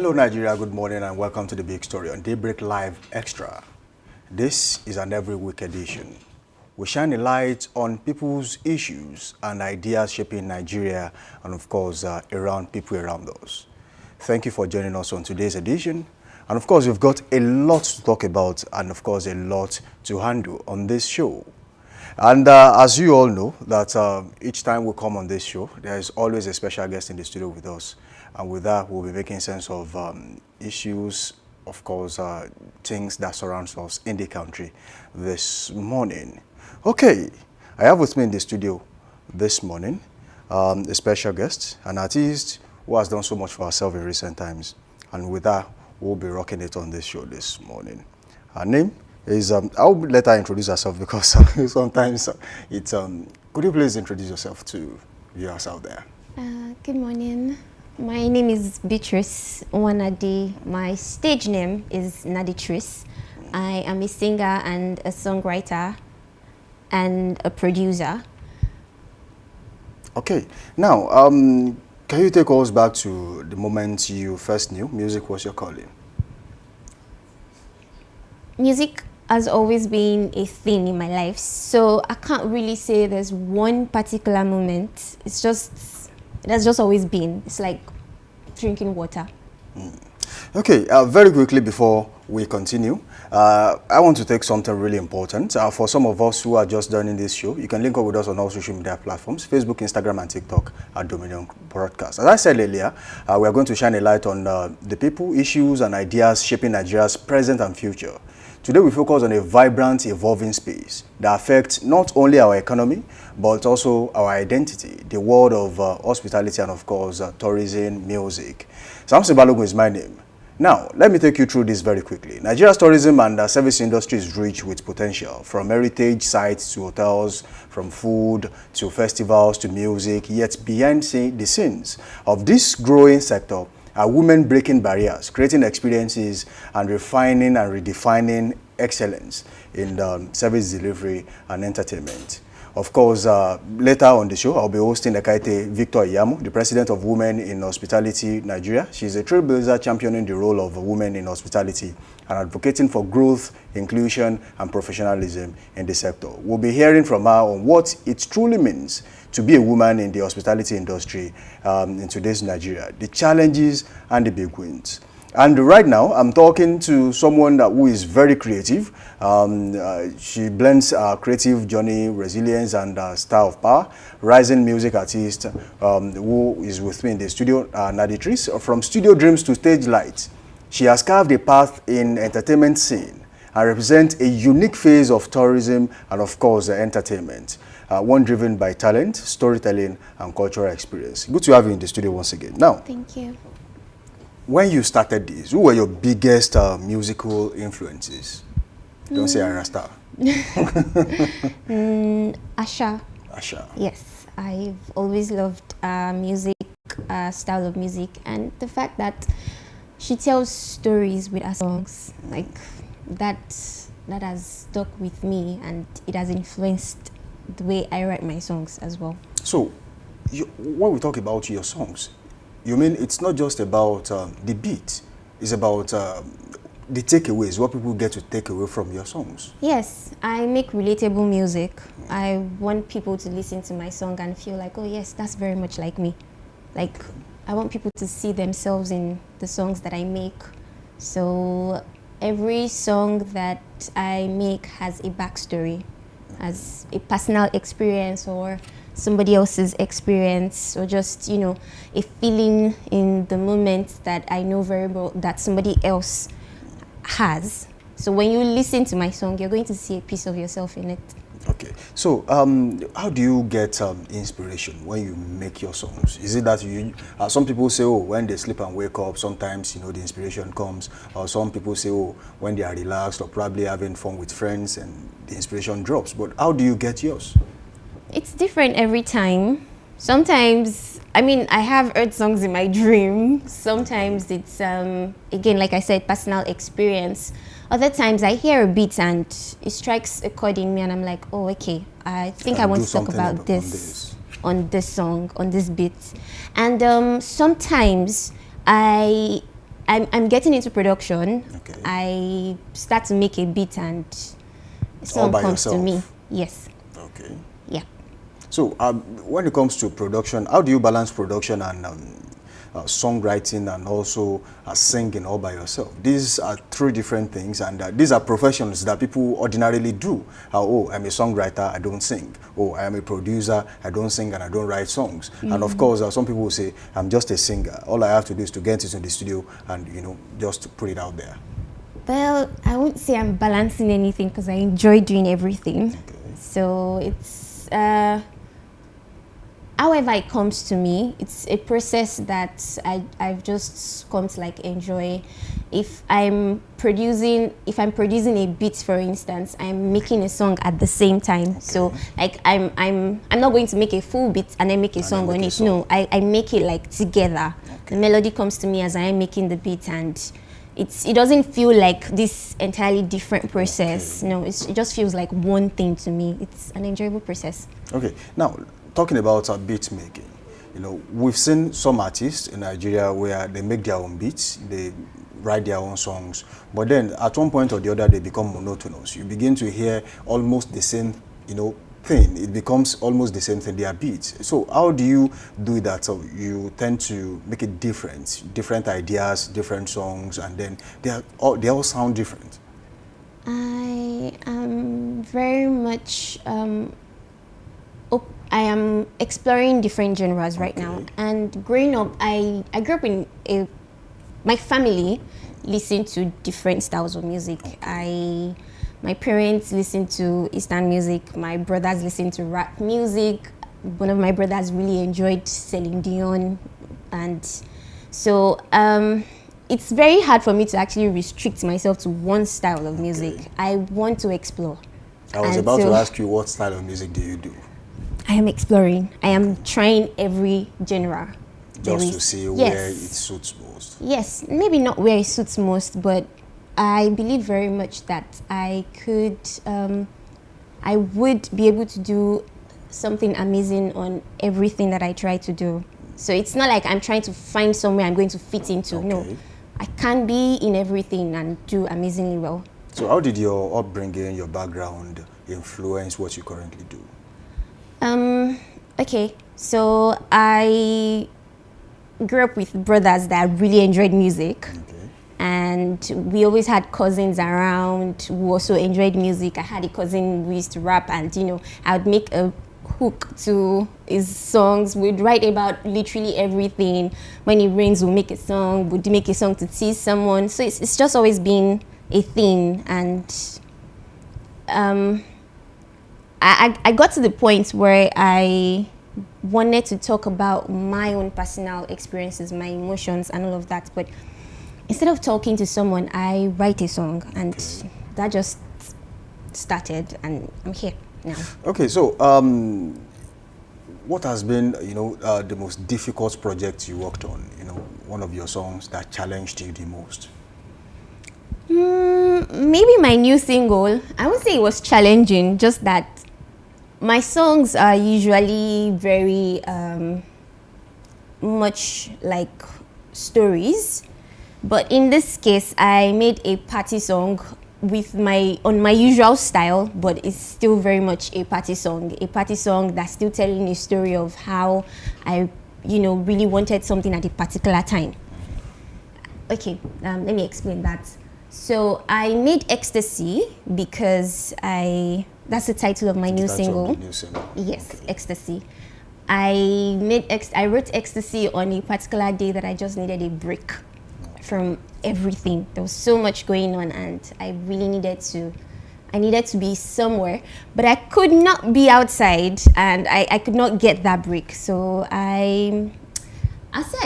Hello Nigeria, good morning and welcome to the big story on Daybreak Live Extra. This is an every week edition. We shine a light on people's issues and ideas shaping Nigeria and of course around people around us. Thank you for joining us on today's edition. And of course we've got a lot to talk about and of course a lot to handle on this show. And as you all know that each time we come on this show, there is always a special guest in the studio with us. And with that, we'll be making sense of issues, of course, things that surrounds us in the country this morning. Okay, I have with me in the studio this morning a special guest, an artist who has done so much for herself in recent times. And with that, we'll be rocking it on this show this morning. Her name is, I'll let her introduce herself because sometimes it's, could you please introduce yourself to viewers out there? Good morning. My name is Beatrice Wanadi. My stage name is Naditrice. I am a singer and a songwriter and a producer. Okay. Now, can you take us back to the moment you first knew music was your calling? Music has always been a thing in my life, so I can't really say there's one particular moment. It has just always been. It's like drinking water. Okay, very quickly before we continue, I want to take something really important. For some of us who are just joining this show, you can link up with us on all social media platforms, Facebook, Instagram, and TikTok at Dominion Broadcast. As I said earlier, we are going to shine a light on the people, issues, and ideas shaping Nigeria's present and future. Today we focus on a vibrant, evolving space that affects not only our economy, but also our identity, the world of hospitality and of course tourism, music. Samson Balogun is my name. Now, let me take you through this very quickly. Nigeria's tourism and service industry is rich with potential, from heritage sites to hotels, from food to festivals to music, yet behind the scenes of this growing sector are women breaking barriers, creating experiences, and refining and redefining excellence in service delivery and entertainment. Of course, later on the show, I'll be hosting Ekaete Victor Iyamo, the president of Women in Hospitality Nigeria. She's a trailblazer championing the role of women in hospitality and advocating for growth, inclusion, and professionalism in the sector. We'll be hearing from her on what it truly means to be a woman in the hospitality industry in today's Nigeria, the challenges and the big wins. And right now, I'm talking to someone who is very creative. She blends creative journey, resilience, and style of power. Rising music artist who is with me in the studio, Naditrice. From studio dreams to stage lights, she has carved a path in entertainment scene and represents a unique phase of tourism and, of course, entertainment. One driven by talent, storytelling, and cultural experience. Good to have you in the studio once again. Now, thank you. When you started this, who were your biggest musical influences? Don't say Arasta. Asha. Asha. Yes, I've always loved music, style of music, and the fact that she tells stories with her songs, like that has stuck with me, and it has influenced the way I write my songs as well. So, when we talk about your songs, you mean it's not just about the beat, it's about the takeaways, what people get to take away from your songs? Yes, I make relatable music. I want people to listen to my song and feel like, oh yes, that's very much like me. Like, I want people to see themselves in the songs that I make. So every song that I make has a backstory, has a personal experience or somebody else's experience, or just, you know, a feeling in the moment that I know very well that somebody else has. So when you listen to my song, you're going to see a piece of yourself in it. Okay. So how do you get inspiration when you make your songs? Is it that you, some people say, oh, when they sleep and wake up, sometimes, you know, the inspiration comes, or some people say, oh, when they are relaxed or probably having fun with friends and the inspiration drops. But how do you get yours? It's different every time. Sometimes, I mean, I have heard songs in my dream. Sometimes it's, again, like I said, personal experience. Other times I hear a beat and it strikes a chord in me and I'm like, oh, okay, I think I want to talk about this on this song, on this beat. And sometimes I I'm getting into production. Okay. I start to make a beat and a All song by comes to yourself? me. Yes. Okay. Yeah. So when it comes to production, how do you balance production and songwriting and also singing all by yourself? These are three different things, and these are professions that people ordinarily do. Oh, I'm a songwriter, I don't sing. Oh, I am a producer, I don't sing and I don't write songs. And of course, some people will say, I'm just a singer. All I have to do is to get into the studio and, just to put it out there. Well, I won't say I'm balancing anything because I enjoy doing everything. Okay. So it's, however it comes to me, it's a process that I've just come to like enjoy. If I'm producing a beat, for instance, I'm making a song at the same time. Okay. So like I'm not going to make a full beat and then make a song on it. No, I make it like together. Okay. The melody comes to me as I am making the beat, and it doesn't feel like this entirely different process. Okay. No, it just feels like one thing to me. It's an enjoyable process. Okay, now talking about beat making, we've seen some artists in Nigeria where they make their own beats, they write their own songs, but then at one point or the other they become monotonous. You begin to hear almost the same, thing. It becomes almost the same thing, their beats. So how do you do that? So you tend to make it different ideas, different songs, and then they all sound different. I am very much I am exploring different genres right now. And growing up, I grew up in my family listened to different styles of music. My parents listened to Eastern music. My brothers listened to rap music. One of my brothers really enjoyed Celine Dion. And so it's very hard for me to actually restrict myself to one style of music. I want to explore. I was about to ask you, what style of music do you do? I am exploring. I am trying every genre. Just to see where it suits most. Yes, maybe not where it suits most, but I believe very much that I would be able to do something amazing on everything that I try to do. So it's not like I'm trying to find somewhere I'm going to fit into. Okay. No, I can be in everything and do amazingly well. So how did your upbringing, your background influence what you currently do? Okay, so I grew up with brothers that really enjoyed music. Okay. And we always had cousins around who also enjoyed music. I had a cousin who used to rap, and I would make a hook to his songs. We'd write about literally everything. When it rains, we'll make a song. We'd make a song to tease someone. So it's just always been a thing. And I got to the point where I wanted to talk about my own personal experiences, my emotions and all of that. But instead of talking to someone, I write a song, and that just started, and I'm here now. Okay, so what has been, the most difficult project you worked on? One of your songs that challenged you the most? Maybe my new single. I won't say it was challenging, just that my songs are usually very much like stories. But in this case, I made a party song on my usual style, but it's still very much a party song that's still telling a story of how I, really wanted something at a particular time. Okay, let me explain that. So I made Ecstasy because that's the title of my new single. Yes, okay. Ecstasy. I wrote Ecstasy on a particular day that I just needed a break from everything. There was so much going on, and I really needed to be somewhere, but I could not be outside, and I could not get that break. So I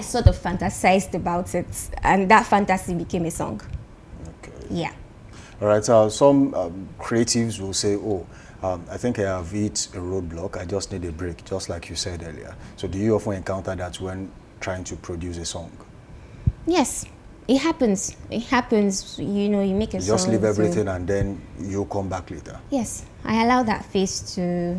sort of fantasized about it, and that fantasy became a song. Okay. Yeah. All right, so some creatives will say, I think I have hit a roadblock, I just need a break, just like you said earlier. So do you often encounter that when trying to produce a song? Yes, it happens. It happens, you make a song. You just leave everything and then you come back later? Yes, I allow that phase to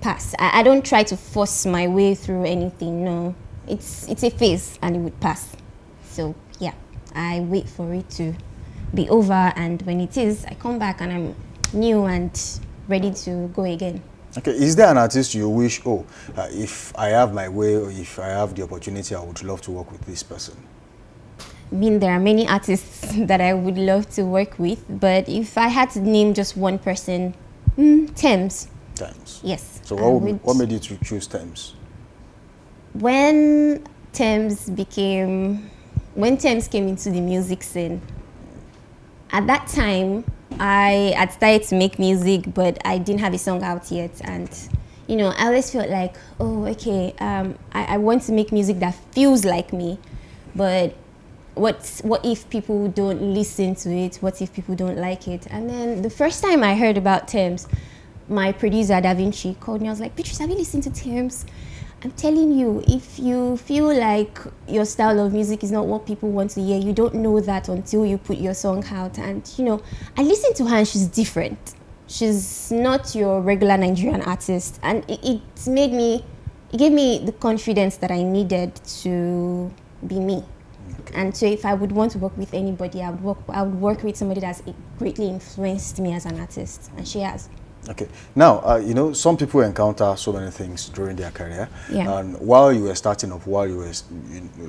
pass. I don't try to force my way through anything, no. It's a phase and it would pass. So, yeah. I wait for it to be over, and when it is, I come back and I'm new and ready to go again. Okay, is there an artist you wish, if I have my way or if I have the opportunity, I would love to work with this person? I mean, there are many artists that I would love to work with, but if I had to name just one person, Thames. Thames. Yes. So what made you to choose Thames? When Thames came into the music scene, at that time, I had started to make music, but I didn't have a song out yet. And, you know, I always felt like, oh, okay, I want to make music that feels like me. But what if people don't listen to it? What if people don't like it? And then the first time I heard about Thames, my producer, Da Vinci, called me. I was like, Beatrice, have you listened to Thames? I'm telling you, if you feel like your style of music is not what people want to hear, you don't know that until you put your song out. And, you know, I listened to her and she's different. She's not your regular Nigerian artist. And it gave me the confidence that I needed to be me. Okay. And so if I would want to work with anybody, I would work with somebody that's greatly influenced me as an artist. And she has. Okay. Now, you know, some people encounter so many things during their career. Yeah. And while you were starting off, while you were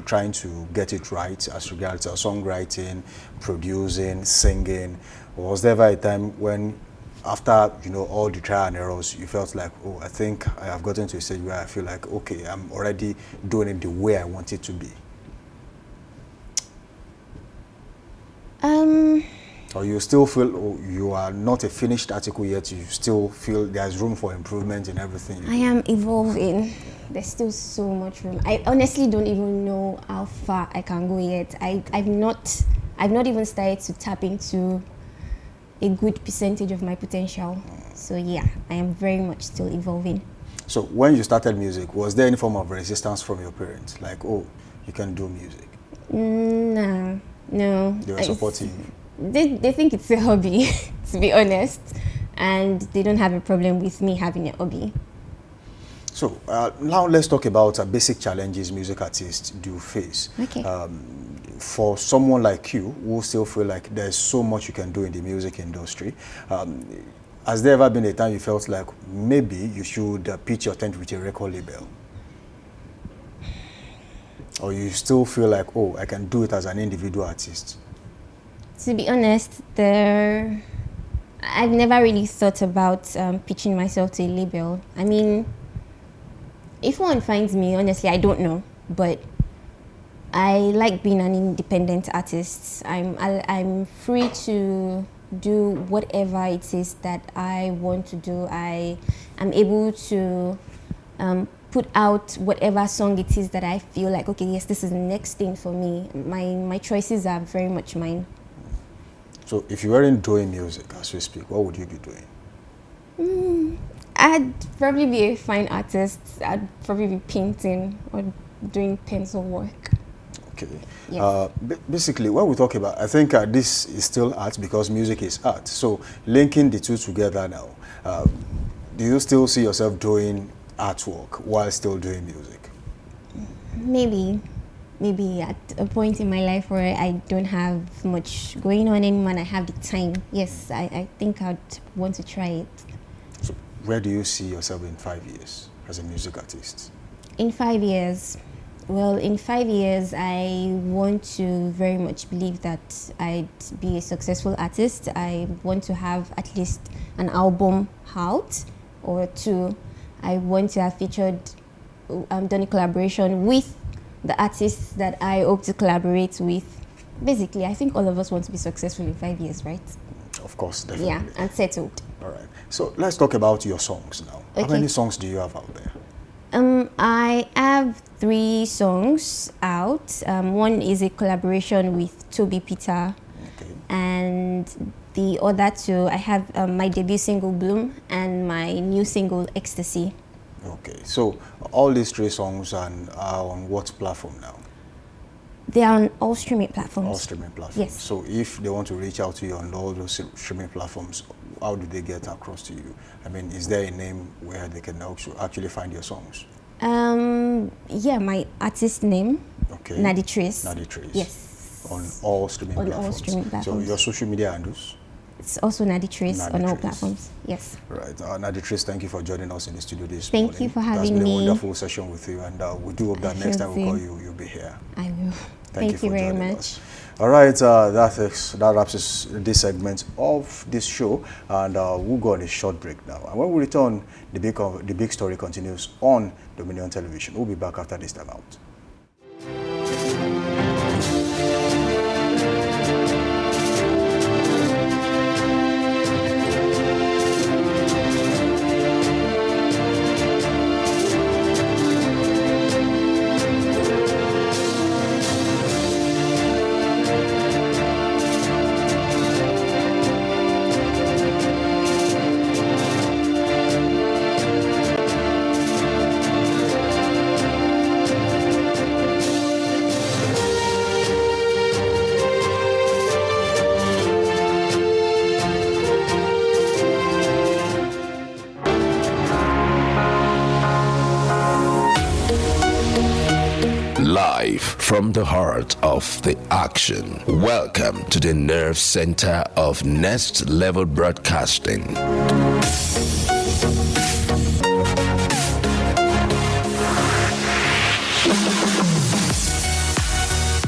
trying to get it right as regards songwriting, producing, singing, was there ever a time when, after, you know, all the trial and errors, you felt like, oh, I think I have gotten to a stage where I feel like, okay, I'm already doing it the way I want it to be? Or you still feel you are not a finished article yet, you still feel there's room for improvement in everything? I am evolving. There's still so much room. I honestly don't even know how far I can go yet. I've not even started to tap into a good percentage of my potential. So yeah, I am very much still evolving. So when you started music, was there any form of resistance from your parents? Like, oh, you can do music? No. They were supporting you? They think it's a hobby, to be honest, and they don't have a problem with me having a hobby. So now let's talk about basic challenges music artists do face. Okay. For someone like you who still feel like there's so much you can do in the music industry, has there ever been a time you felt like maybe you should pitch your tent with a record label? Or you still feel like, oh, I can do it as an individual artist? To be honest, I've never really thought about pitching myself to a label. I mean, if one finds me, honestly, I don't know. But I like being an independent artist. I'm free to do whatever it is that I want to do. I am able to put out whatever song it is that I feel like, okay, yes, this is the next thing for me. My choices are very much mine. So if you weren't doing music as we speak, what would you be doing? I'd probably be a fine artist. I'd probably be painting or doing pencil work. Okay. Yes. Basically, what we talk about, I think this is still art because music is art. So linking the two together now, do you still see yourself doing artwork while still doing music? Maybe at a point in my life where I don't have much going on anymore and I have the time. Yes, I think I'd want to try it. So where do you see yourself in 5 years as a music artist? In 5 years? Well, in 5 years, I want to very much believe that I'd be a successful artist. I want to have at least an album out or two. I want to have done a collaboration with the artists that I hope to collaborate with. Basically, I think all of us want to be successful in 5 years, right? Of course, definitely. Yeah, and settled. All right. So let's talk about your songs now. Okay. How many songs do you have out there? I have 3 songs out. One is a collaboration with Toby Peter. Okay. And the other 2, I have my debut single, Bloom, and my new single, Ecstasy. Okay, so all these 3 songs are on what platform now? They are on all streaming platforms. All streaming platforms. Yes. So if they want to reach out to you on all those streaming platforms, how do they get across to you? I mean, is there a name where they can actually find your songs? Yeah, my artist name. Okay. Naditrace. Naditrace. Yes. On all streaming platforms. So your social media handles? It's also Naditrace on all platforms. Yes. Right. Naditrace, thank you for joining us in the studio this morning. Thank you for having me. It's been a wonderful session with you, and we do hope that next time we call you, you'll be here. I will. Thank you very much. Us. All right, that wraps this segment of this show, and we'll go on a short break now. And when we return, the big story continues on Dominion Television. We'll be back after this time out. Live from the heart of the action. Welcome to the nerve center of Next Level Broadcasting.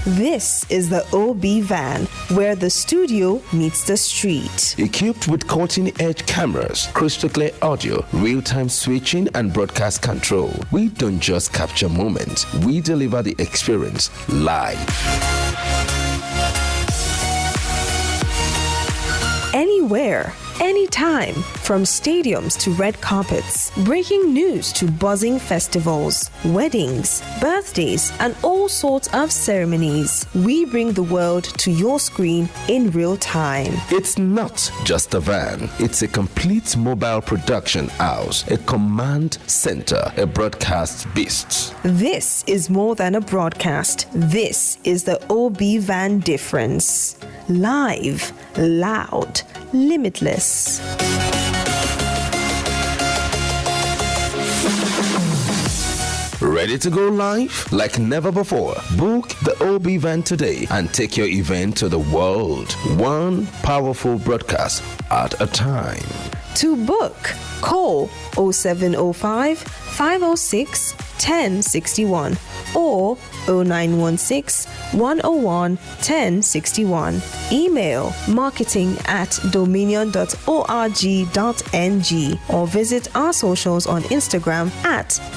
This is the OB van, where the studio meets the street. Equipped with cutting-edge cameras, crystal clear audio, real-time switching, and broadcast control, we don't just capture moments, we deliver the experience live. Anywhere, anytime, from stadiums to red carpets, breaking news to buzzing festivals, weddings, birthdays, and all sorts of ceremonies. We bring the world to your screen in real time. It's not just a van, it's a complete mobile production house, a command center, a broadcast beast. This is more than a broadcast. This is the OB van difference. Live, loud, limitless. Ready to go live like never before? Book the OB van today and take your event to the world. One powerful broadcast at a time. To book, call 0705 506 1061 or 0916 101 1061. Email marketing@dominion.org.ng or visit our socials on Instagram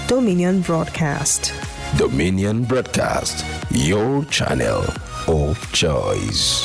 @Dominion Broadcast. Dominion Broadcast, your channel of choice.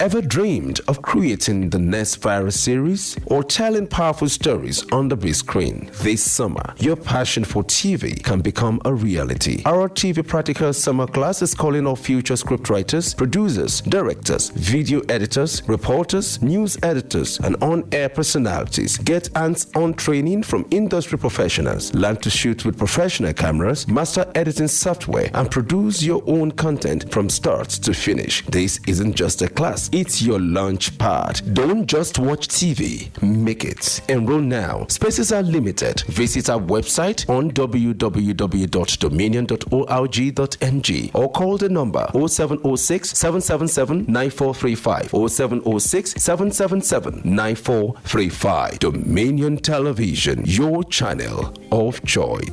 Ever dreamed of creating the next virus series or telling powerful stories on the big screen? This summer, your passion for TV can become a reality. Our TV Practical Summer Class is calling all future scriptwriters, producers, directors, video editors, reporters, news editors, and on-air personalities. Get hands-on training from industry professionals. Learn to shoot with professional cameras, master editing software, and produce your own content from start to finish. This isn't just a class. It's your launch pad. Don't just watch TV. Make it. Enroll now. Spaces are limited. Visit our website on www.dominion.org.ng or call the number 0706 777 9435 0706 777 9435. Dominion Television, your channel of choice.